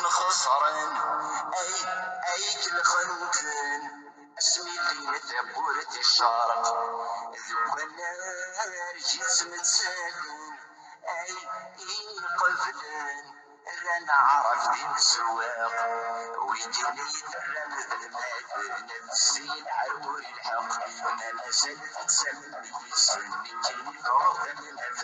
خسران أي كل خنوتن اسمي اللي مثبورة الشرق ذو النار جسم تسالن أي قبلن رانا عرف دي السواق ويجيني يترى مثل ما نفسي عرور الحق ما سلفت سلم يسلم يجيني فوق النفق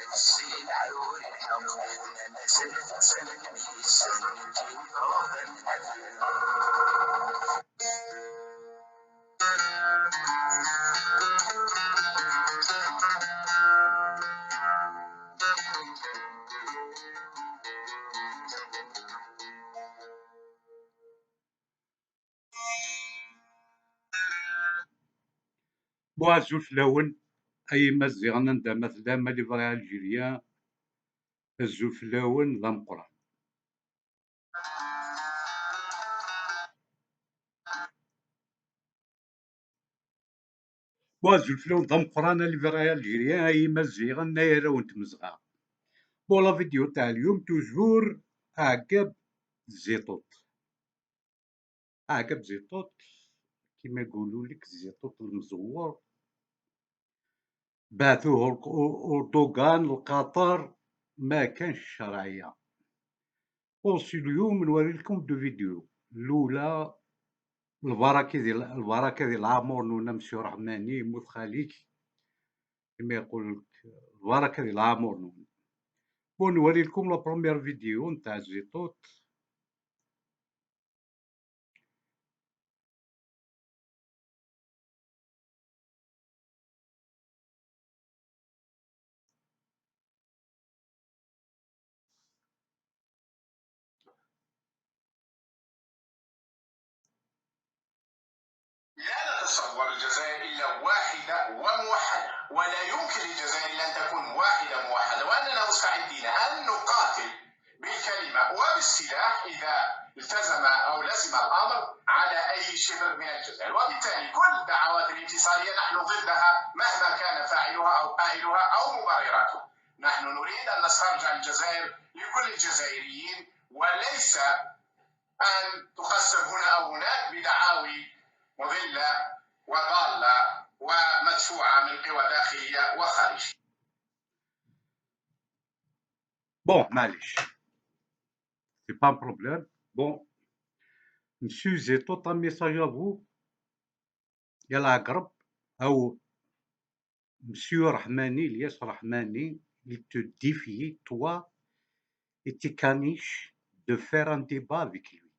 نفسي عرور الحق ما سلفت سلم يسلم يجيني فوق النفق. بوا الزوفلاون أي مزيغنا ندا مثلا ما ليفري ألجيريان الزوفلاون ذا مقران بوا الزوفلاون ذا مقران ليفري ألجيريان أي مزيغنا نايرا ونتمزغا بوا لا فيديو تاع اليوم توجور عقب الزيطوط عقب زيطوط كيما يقولولك الزيطوط المزور بعثوه أردوغان لقطر ما كانش شرعية. وصي اليوم نوري لكم دو فيديو. الأولى البركة ديال العمر نونا مسيو رحماني يموت خاليك كما يقول لك البركة ديال العمر نونا. ونوري لكم لا بروميير فيديو نتاع الزيطوط. لا نتصور الجزائر إلا واحدة وموحدة، ولا يمكن للجزائر أن تكون واحدة موحدة، وأننا مستعدين أن نقاتل بالكلمة وبالسلاح إذا التزم أو لزم الأمر على أي شبر من الجزائر. وبالتالي كل الدعوات الانفصالية نحن ضدها مهما كان فاعلها أو قائلها أو مبرراتها. نحن نريد أن نسترجع الجزائر لكل الجزائريين، وليس أن تقسم هنا أو هناك بدعاوي مضلة وضالة ومدفوعة من قوى داخلية وخارجية. بون معليش سي با ان بروبليم. بون مسيو زيطوط ان ميساج افو يا العقرب أو Monsieur Rahmani, Ilyas Rahmani, il te défie, toi et tes caniches, de faire un débat avec lui.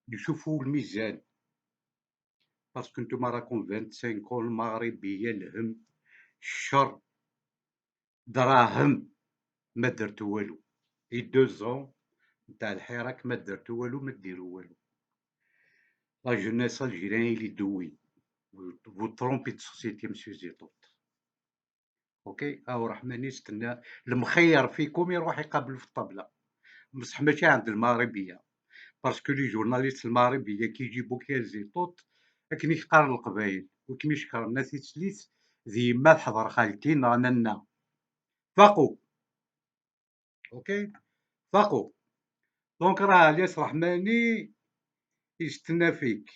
يشوفوا الميزان باسكو نتوما راكم 25 المغربية الهم الشر دراهم ما درتو والو اي 2 نتاع الحراك ما درتو والو ما ديرو والو لا جونيس الجيريان اللي دوي فو ترومبي دو سوسيتي مسيو زيطوط. اوكي هاو رحماني استنى المخير فيكم يروح يقابلو في الطبلة بصح ماشي عند المغربية باسكو لي جورناليست المغربية كيجيبو كيا زيطوط راكني يحقر القبايل وكيما يشكر الناس يتسليت ذي ما تحضر خالتي نانا فاقو. اوكي فاقو دونك راه الياس رحماني يستنى فيك.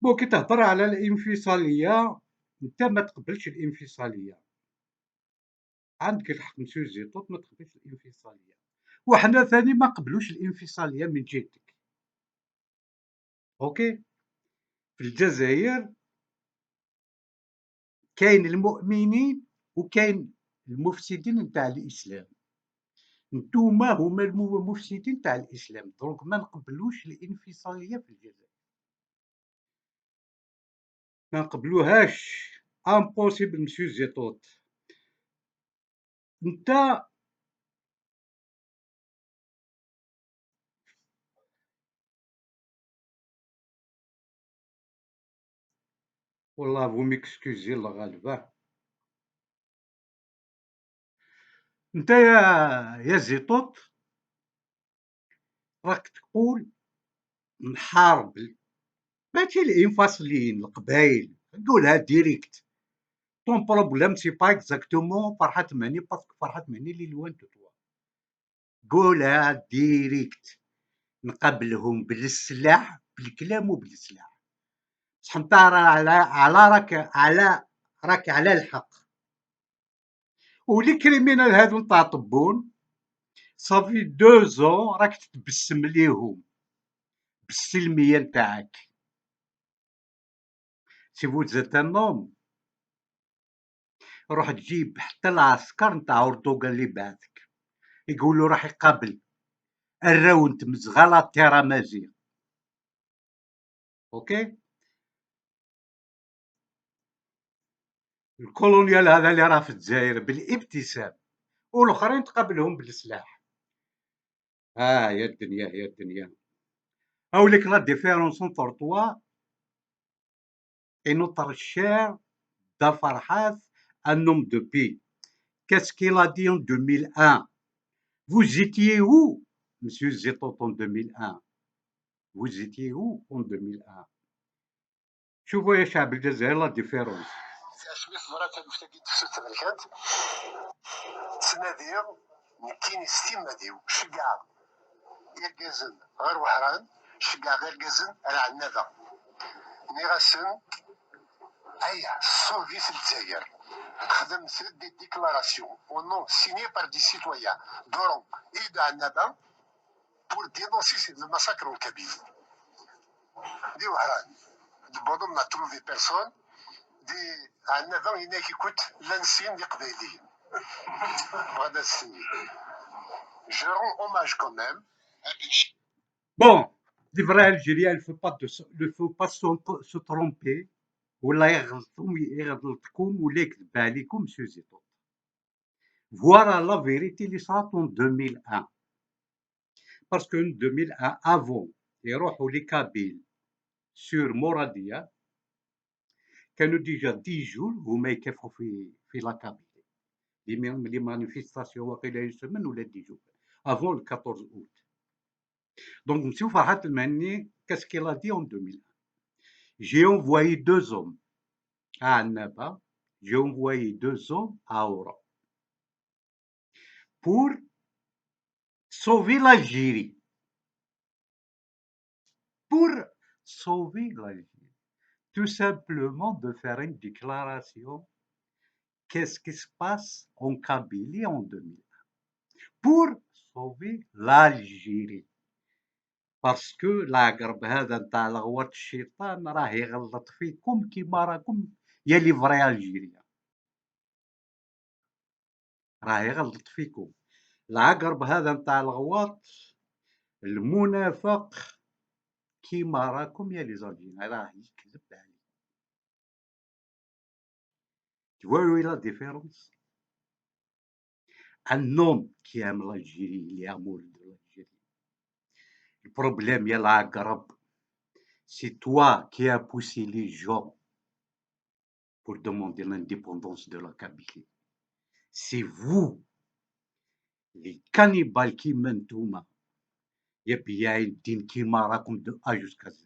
بون كي تهضر على الانفصالية انت ما تقبلش الانفصالية، عندك الحق مسيو زيطوط ما تقبلش الانفصالية، وحنا ثاني ما قبلوش الانفصالية من جهتك. اوكي في الجزائر كاين المؤمنين وكاين المفسدين نتاع الإسلام، نتوما هما المفسدين تاع الإسلام، دونك ما نقبلوش الانفصالية في الجزائر، ما نقبلوهاش امبوسيبل مسيو زيطوط. نتا والله فو ميكسكوزي الله غالبا. نتا يا زيطوط راك تقول نحارب ماشي الانفاصلين القبايل نقولها ديريكت طون بروبليم سي با اكزاكتومون فرحات مهني باسكو فرحات مهني اللي لوان دو توا قولها ديريكت نقابلهم بالسلاح بالكلام وبالسلاح بصح انت راك على الحق ولي كريمينال هادو نتاع طبون صافي 2 راك تتبسم ليهم بالسلميه نتاعك سي فوز ات ان نوم روح تجيب حتى العسكر نتاع أردوغان اللي بعثك يقولوا راح يقابل الراوند مزغلة تيرامازي اوكي الكولونيال هذا اللي راه في الجزائر بالابتسام والاخرين تقابلهم بالسلاح يا الدنيا يا الدنيا هاوليك لا ديفيرونس انتر توا اي نوتر شير دا فرحات un homme de paix. Qu'est-ce qu'il a dit en 2001? Vous étiez où, monsieur Zetot, en 2001? Vous étiez où en 2001? شوفوا يا شعب الجزائر لا ديفيرونس شوية مرات مفتاقين تفسد تبركات تنادير كاين ستيماديو شقع يرقزن غير وحران شقع غير قزن على عنابة نيغاسن أيا صوفي في الجزائر خدمت دي ديكلاراسيون او نون سيني بار دي سيتويان دورون اي دو عنابة بور دينونسي لو ماساكر الكبير دي وحران دبودو ما تروفي بيرسون دي عنابة هناك كنت لانسين دي قبايليين وهذا السنين je rends hommage quand même. Bon, les vrais Algériens, il ne faut pas se tromper. ولا يغلطكم ولا يكذب عليكم مسيو زيتون. Voilà la vérité اللي صارت en 2001. Parce que en 2001, avant يروحوا لي كابيل sur مورادية كانوا ديجا 10 جور هما يكافحوا في لا كابيل. لي مانيفيستاسيون واقيلا يسمن ولا 10 جور. Avant le 14 août. Donc, M. Farhat El-Mahni, qu'est-ce qu'il a dit en 2001? J'ai envoyé 2 hommes à Annaba, j'ai envoyé 2 hommes à Aura pour sauver l'Algérie. Pour sauver l'Algérie. Tout simplement de faire une déclaration. Qu'est-ce qui se passe en Kabylie en 2001? Pour sauver l'Algérie. Parce que العقرب هذا نتاع لغوات الشيطان راه يغلط فيكم كيما راكم يا لي فري الجيريا راه يغلط فيكم العقرب هذا نتاع الغواط المنافق كيما راكم يا لي زالجيريا راه يكذب عليكم. Tu vois où est la différence? Un homme qui aime l'Algérie, il est amoureux de l'Algérie. Le problème, il y a l'Aghreb. C'est toi qui as poussé les gens pour demander l'indépendance de la Kabylie. C'est vous, les cannibales qui m'entourent. Il y a une dîne qui m'a raconté de A jusqu'à Z.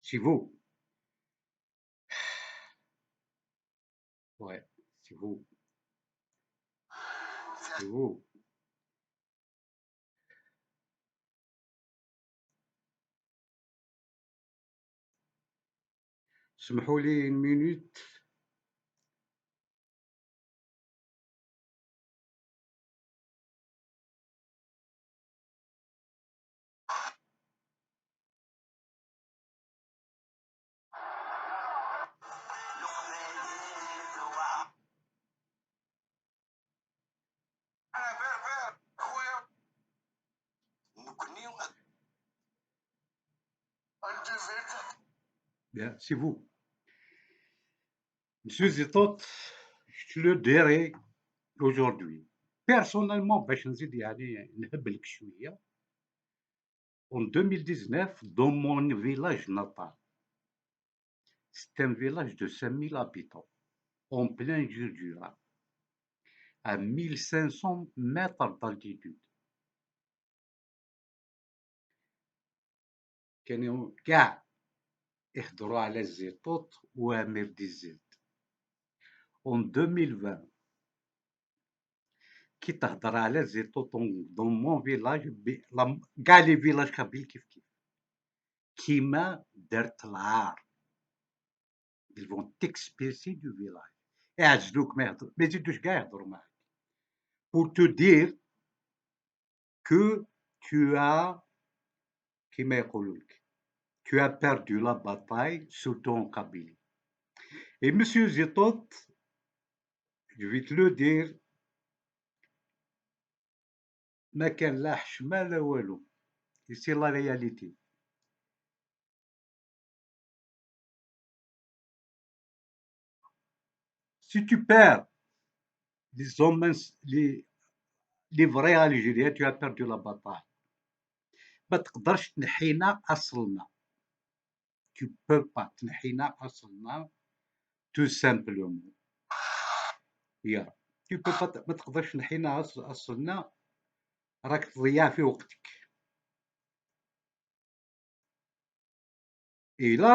C'est vous. Ouais, c'est vous. C'est vous. سمحوا لي une minute. Bien, c'est vous. Monsieur Zitot, je te le dirai aujourd'hui. Personnellement, باش نزيد يعني نهبلك شوية. En 2019, dans mon village natal, c'est un village de 5000 habitants, en plein Jura, à 1500 mètres d'altitude. كانوا كاع يهضروا على الزيتوت وامير دي زيت. اون 2020 كي تهضر على الزيتوت دون مون فيلاج كاع لي فيلاج كابيل كيف كيما دارت العار. ils vont t'expulser du village. يعزلوك ما يزيدوش كاع يهضروا معاك. pour te dire que tu as كيما يقولوا لك tu as perdu la bataille surtout en Kabylie. Et monsieur Zitot, je vais te le dire, ما كان لا حشمه لا والو. Et c'est la réalité. Si tu perds les hommes, les vrais Algériens, tu as perdu la bataille. ما تقدرش تنحينا أصلنا. Tu peux pas تنحينا أصلنا tout simplement. Yeah. Tu peux pas ما تقدرش تنحينا أصلنا، راك تضيع في وقتك. إلا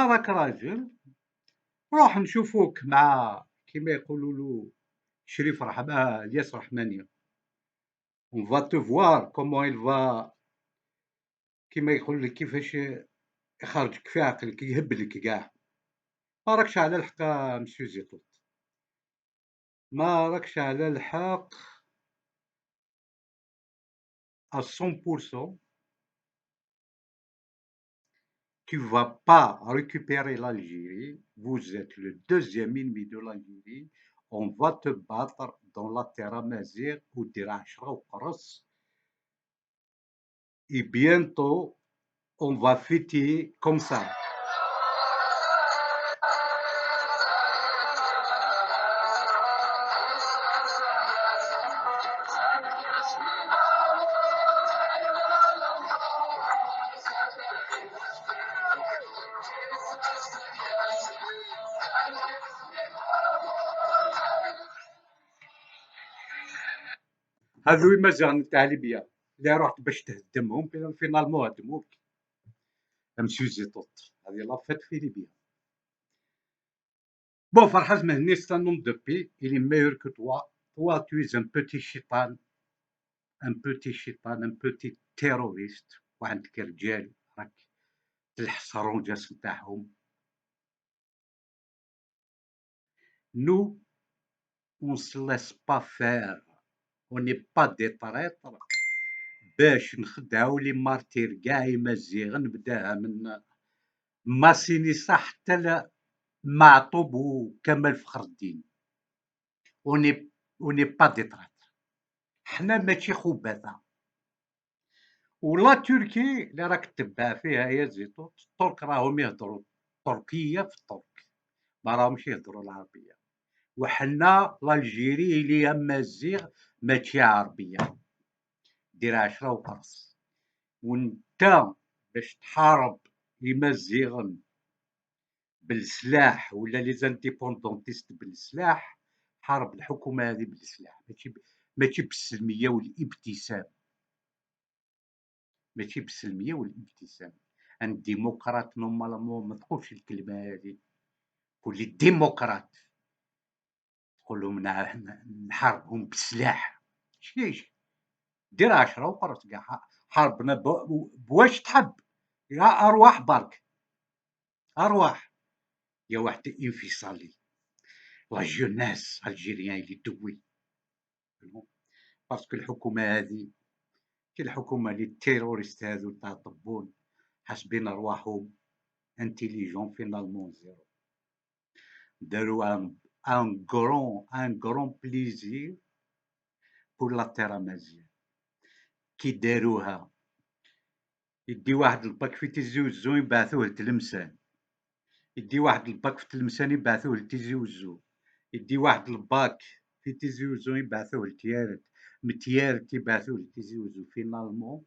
راك راجل روح نشوفوك مع كيما يقولوا له شريف الياس رحمانية. On va te voir comment il va كيما يقول لك كيفاش يخرجك في عقلك يهبلك كاع. ما راكش على الحق مسيو زيتوت، ما راكش على الحق à 100%. Tu vas pas récupérer l'Algérie. Vous êtes le deuxième ennemi de l'Algérie. On va te battre dans la terre Amazigh ودير 10 وقرص. Et bientôt on va fêter comme ça. هذو مازال تاع ليبيا اللي رحت باش تهدمهم فينالمون هدموك مسيو زيتوت. هذه لافيت في ليبيا. بون فرحات مهني c'est un homme de paix. Il est meilleur que toi. Toi tu es un petit شيطان، un petit terroriste. وعندك رجال راك تلحس الرونجاس نتاعهم. Nous on se laisse pas faire. On n'est pas des traîtres باش نخدعوا لي مارتير كاع يمازيغ. نبداها من ماسينيسا حتى معطوب وكمال فخر الدين. on n'est pas des traîtres. حنا ماشي خبثاء. ولا تركي اللي راك تتبع فيها يا زيتوت، الترك راهم يهضروا تركيه في الترك، ما راهمش يهضروا العربيه. وحنا الجيري اللي مازيغ ماشي عربيه. دير 10 وقرص. وانت باش تحارب يمازيغن بالسلاح ولا لي زانديبوندونتيست بالسلاح، حارب الحكومه هذه بالسلاح، ماشي بالسلميه والابتسام. ماشي بالسلميه والابتسام. ان ديمقراط نورمالمون ما تقولش الكلمه هذه. قول لي ديمقراط، تقول لهم نحاربهم بالسلاح. شيش دير 10 وقرص كاع. حاربنا بواش تحب. يا ارواح برك، ارواح يا واحد انفصالي. لا جوناس الجيريان اللي دوي باسكو الحكومه هذه كي الحكومه اللي التيروريست هذو تاع طبون حاسبين ارواحهم انتيليجون فينالمون زيرو. داروا ان غران بليزير بور لا تيرا مازيان. كي داروها يدي واحد الباك في تيزي وزو يبعثوه لتلمسان، يدي واحد الباك في تلمسان يبعثوه لتيزي وزو، يدي واحد الباك في تيزي وزو يبعثوه لتيارت، من تيارت يبعثوه لتيزي وزو. فينالمون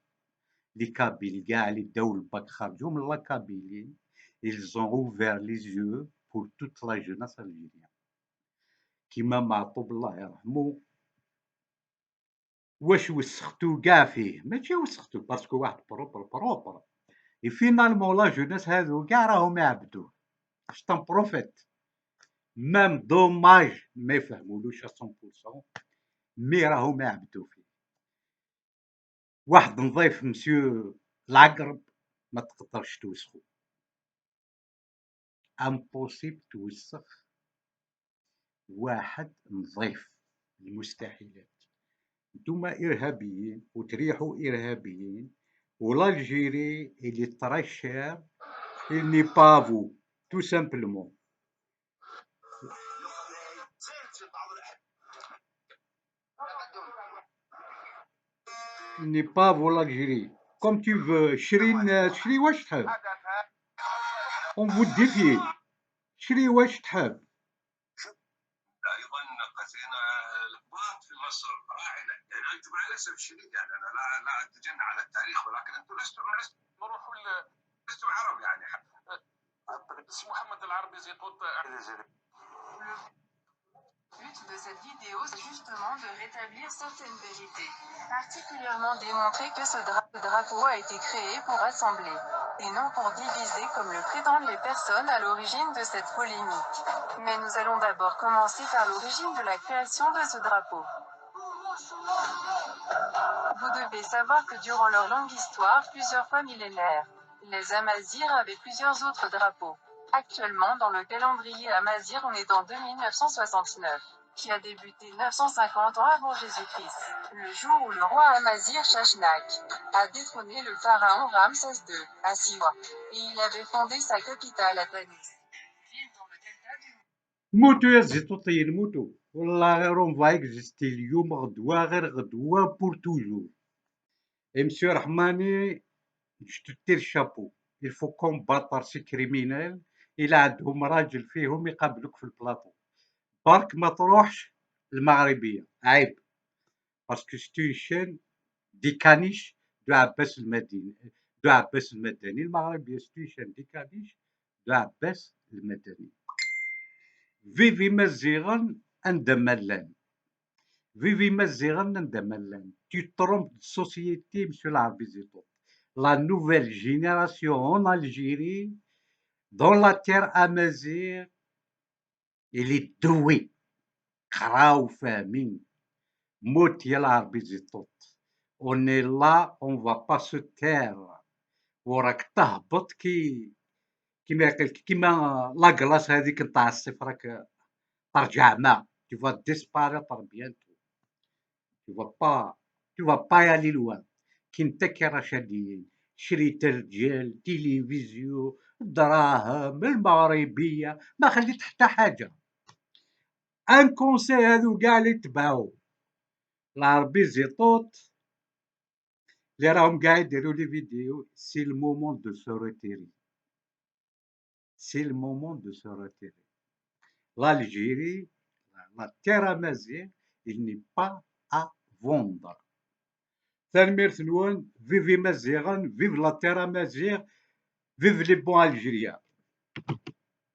لي كابيل كاع اللي داو الباك خرجوا من لا كابيلي. ils ont ouvert les yeux pour toute la jeunesse algérienne. كيما معطوب الله يرحمه واش وسختو كاع فيه؟ ماشي وسختو باسكو واحد بروبر اي فينالمون لا جوناس هادو كاع راهم يعبدوه. سيت ان بروفيت. مام دوماج ما يفهمولوش 100%، مي راهم يعبدو فيه. واحد نظيف مسيو العقرب ما تقدرش توسخو، امبوسيبل توسخ واحد نظيف، المستحيلات. نتوما ارهابيين وتريحوا ارهابيين، والجيري اللي ترى cher il n'est pas vous tout simplement. il n'est pas vous l'Algérie comme tu veux. شرين شري واش تحب، on vous défie. شري واش تحب. ايضا قتلنا الاقباط في مصر راعنا، يعني انتم مع الاسف الشديد، يعني انا لا اتجنى على التاريخ، ولكن انتم لستم عرب يعني. اسم محمد العربي زيطوط. Le but de cette vidéo, c'est justement de rétablir certaines vérités, particulièrement démontrer que ce drapeau a été créé pour rassembler, et non pour diviser comme le prétendent les personnes à l'origine de cette polémique. Mais nous allons d'abord commencer par l'origine de la création de ce drapeau. Vous devez savoir que durant leur longue histoire, plusieurs fois millénaire, les Amazirs avaient plusieurs autres drapeaux. Actuellement, dans le calendrier Amazir, on est dans 2969, qui a débuté 950 ans avant Jésus-Christ, le jour où le roi Amazir Shashnak a détrôné le pharaon Ramsès II à Siwa, et il avait fondé sa capitale à Tanis. موتو يا الزيتوطيين موتو، والله غير اون فا اكزيستي اليوم غدوه غير غدوه بور توجور. اي مسيو رحماني جو تير شابو، il faut combattre ces criminels. إلا عندهم راجل فيهم يقابلوك في البلاطو، برك ما تروحش المغربية، عيب. باسكو سيت اون شين دي كانيش دو عباس المدني، المغربية سيت اون شين دي كانيش دو عباس المدني. فيفي مزيغن عندما لان، فيفي مزيغن عندما لان. Tu trompes de société, monsieur العربي زيتو. La nouvelle génération en Algérie, dans la terre amazigh, elle est douée. قراو فاهمين. موت يا العربي زيتوط. On est là, on va pas se taire. وراك تهبط كيما لاكلاص هذيك نتاع الصيف، راك ترجع ما. Tu vas disparaître bientôt. Tu vas pas y aller loin. كي نتا كي رشاديين شريت رجال تلفزيون دراهم المغربية، ما خليت حتى حاجة. ان كونسي هادو كاع اللي تباعو العربي زيطوط اللي راهم كاع يديروا لي فيديو. سي المومون دو سو روتيري، سي المومون دو سو روتيري. l'Algérie, la terre amazigh, il n'est pas à vendre. تنميرت نون. فيفي مزيغن، فيف لا تير امازيغ، فيف لي بون الجيريان.